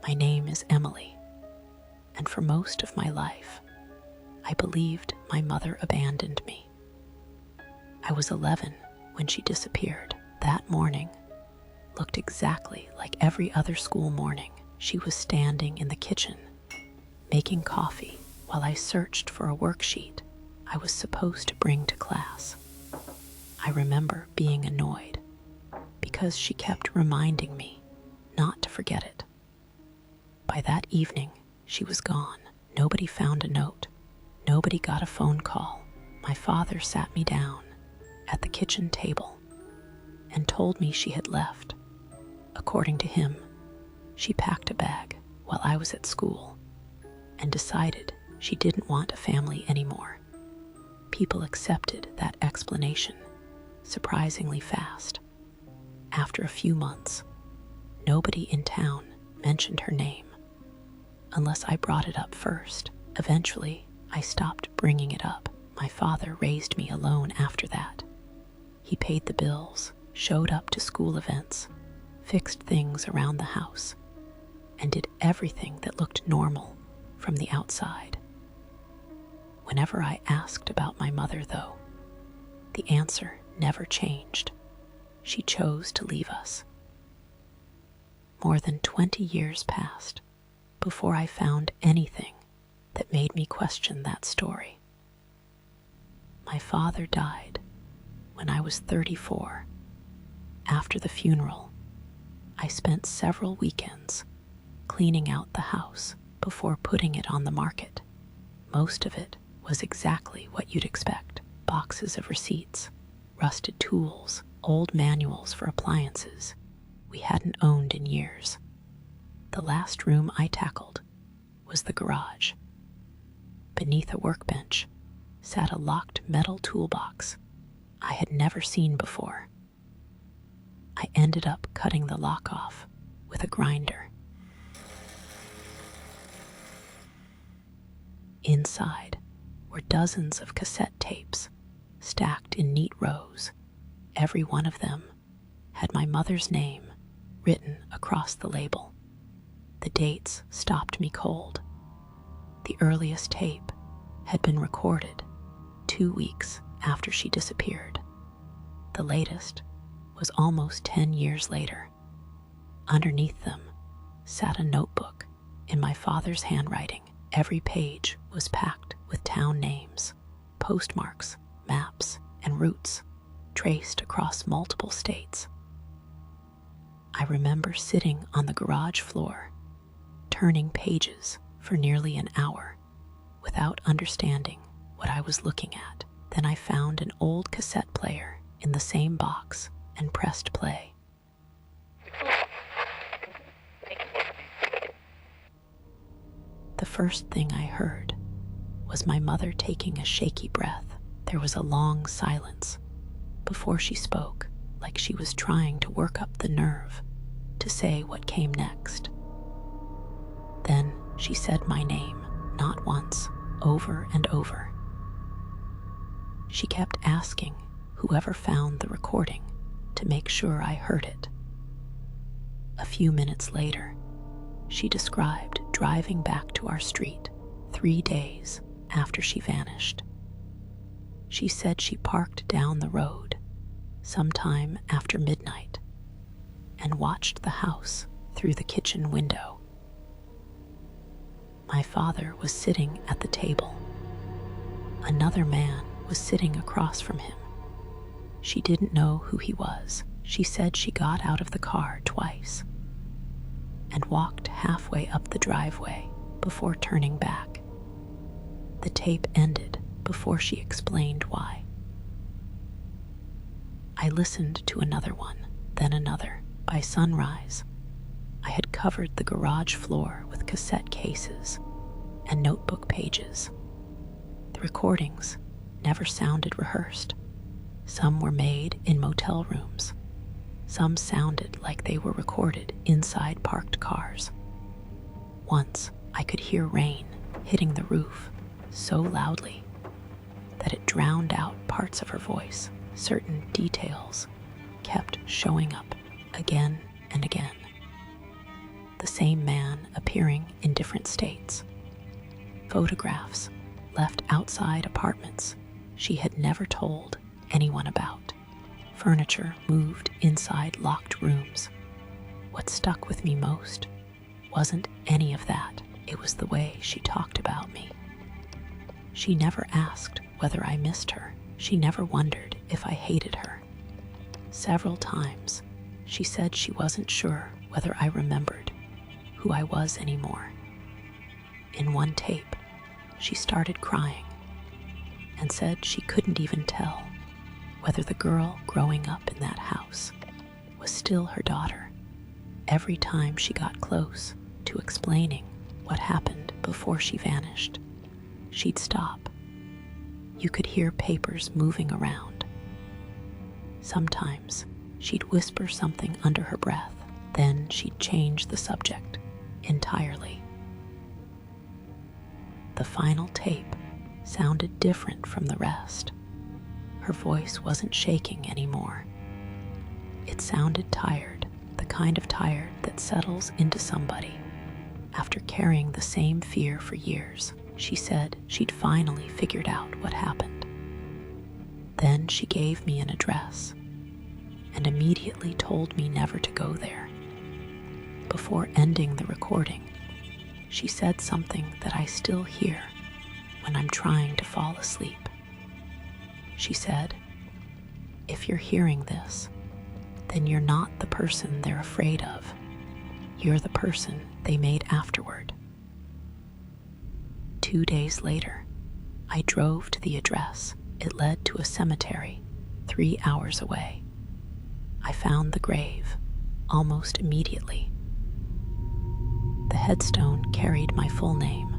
My name is Emily, and for most of my life, I believed my mother abandoned me. I was 11 when she disappeared. That morning looked exactly like every other school morning. She was standing in the kitchen, making coffee while I searched for a worksheet I was supposed to bring to class. I remember being annoyed because she kept reminding me not to forget it. By that evening, she was gone. Nobody found a note. Nobody got a phone call. My father sat me down at the kitchen table and told me she had left. According to him, she packed a bag while I was at school and decided she didn't want a family anymore. People accepted that explanation surprisingly fast. After a few months, nobody in town mentioned her name unless I brought it up first. Eventually, I stopped bringing it up. My father raised me alone after that. He paid the bills, showed up to school events, fixed things around the house, and did everything that looked normal from the outside. Whenever I asked about my mother, though, the answer never changed. She chose to leave us. More than 20 years passed before I found anything that made me question that story. My father died when I was 34. After the funeral, I spent several weekends cleaning out the house before putting it on the market. Most of it was exactly what you'd expect: boxes of receipts, rusted tools, old manuals for appliances we hadn't owned in years. The last room I tackled was the garage. Beneath a workbench sat a locked metal toolbox I had never seen before. I ended up cutting the lock off with a grinder. Inside were dozens of cassette tapes stacked in neat rows. Every one of them had my mother's name written across the label. The dates stopped me cold. The earliest tape had been recorded 2 weeks after she disappeared. The latest was almost 10 years later. Underneath them sat a notebook in my father's handwriting. Every page was packed with town names, postmarks, maps, and routes traced across multiple states. I remember sitting on the garage floor, turning pages for nearly an hour without understanding what I was looking at. Then I found an old cassette player in the same box and pressed play. The first thing I heard was my mother taking a shaky breath. There was a long silence before she spoke, like she was trying to work up the nerve to say what came next. Then she said my name, not once, over and over. She kept asking whoever found the recording to make sure I heard it. A few minutes later, she described driving back to our street 3 days after she vanished. She said she parked down the road sometime after midnight and watched the house through the kitchen window. My father was sitting at the table. Another man was sitting across from him. She didn't know who he was. She said she got out of the car twice and walked halfway up the driveway before turning back. The tape ended before she explained why. I listened to another one, then another. By sunrise, I had covered the garage floor with cassette cases and notebook pages. The recordings never sounded rehearsed. Some were made in motel rooms. Some sounded like they were recorded inside parked cars. Once, I could hear rain hitting the roof so loudly that it drowned out parts of her voice. Certain details kept showing up again and again. The same man disappearing in different states. Photographs left outside apartments she had never told anyone about. Furniture moved inside locked rooms. What stuck with me most wasn't any of that. It was the way she talked about me. She never asked whether I missed her. She never wondered if I hated her. Several times, she said she wasn't sure whether I remembered who I was anymore. In one tape, she started crying and said she couldn't even tell whether the girl growing up in that house was still her daughter. Every time she got close to explaining what happened before she vanished, she'd stop. You could hear papers moving around. Sometimes she'd whisper something under her breath, then she'd change the subject entirely. The final tape sounded different from the rest. Her voice wasn't shaking anymore. It sounded tired, the kind of tired that settles into somebody after carrying the same fear for years. She said she'd finally figured out what happened. Then she gave me an address and immediately told me never to go there. Before ending the recording, she said something that I still hear when I'm trying to fall asleep. She said, "If you're hearing this, then you're not the person they're afraid of. You're the person they made afterward." 2 days later, I drove to the address. It led to a cemetery 3 hours away. I found the grave almost immediately. The headstone carried my full name.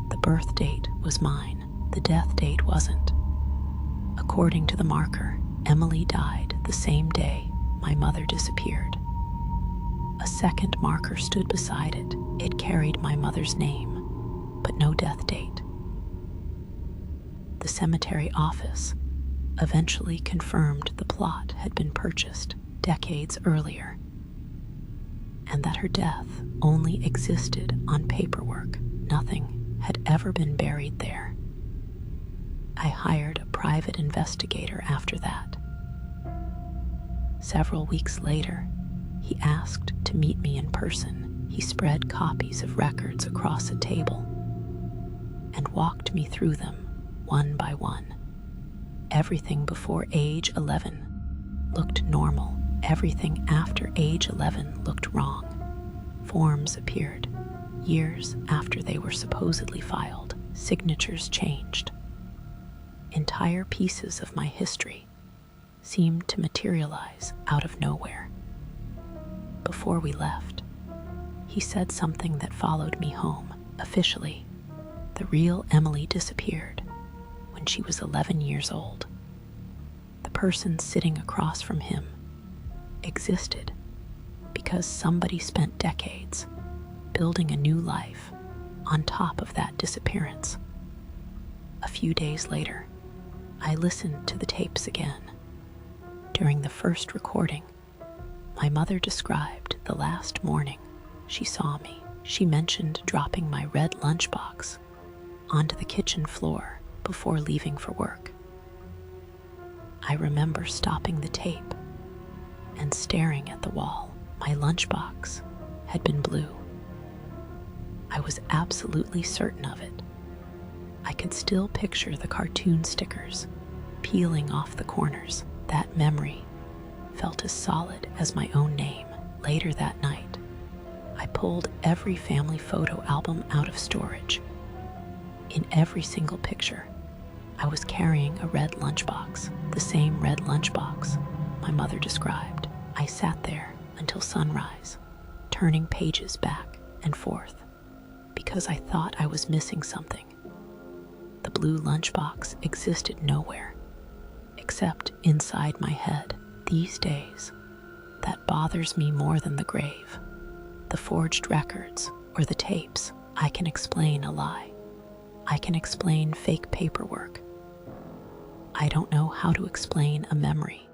The birth date was mine. The death date wasn't. According to the marker, Emily died the same day my mother disappeared. A second marker stood beside it. It carried my mother's name, but no death date. The cemetery office eventually confirmed the plot had been purchased decades earlier, and that her death only existed on paperwork. Nothing had ever been buried there. I hired a private investigator after that. Several weeks later, he asked to meet me in person. He spread copies of records across a table and walked me through them one by one. Everything before age 11 looked normal. Everything after age 11 looked wrong. Forms appeared years after they were supposedly filed. Signatures changed. Entire pieces of my history seemed to materialize out of nowhere. Before we left, he said something that followed me home. Officially, the real Emily disappeared when she was 11 years old. The person sitting across from him existed because somebody spent decades building a new life on top of that disappearance. A few days later, I listened to the tapes again. During the first recording, my mother described the last morning she saw me. She mentioned dropping my red lunchbox onto the kitchen floor before leaving for work. I remember stopping the tape and staring at the wall. My lunchbox had been blue. I was absolutely certain of it. I could still picture the cartoon stickers peeling off the corners. That memory felt as solid as my own name. Later that night, I pulled every family photo album out of storage. In every single picture, I was carrying a red lunchbox, the same red lunchbox my mother described. I sat there until sunrise, turning pages back and forth, because I thought I was missing something. The blue lunchbox existed nowhere, except inside my head. These days, that bothers me more than the grave, the forged records, or the tapes. I can explain a lie. I can explain fake paperwork. I don't know how to explain a memory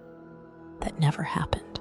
that never happened.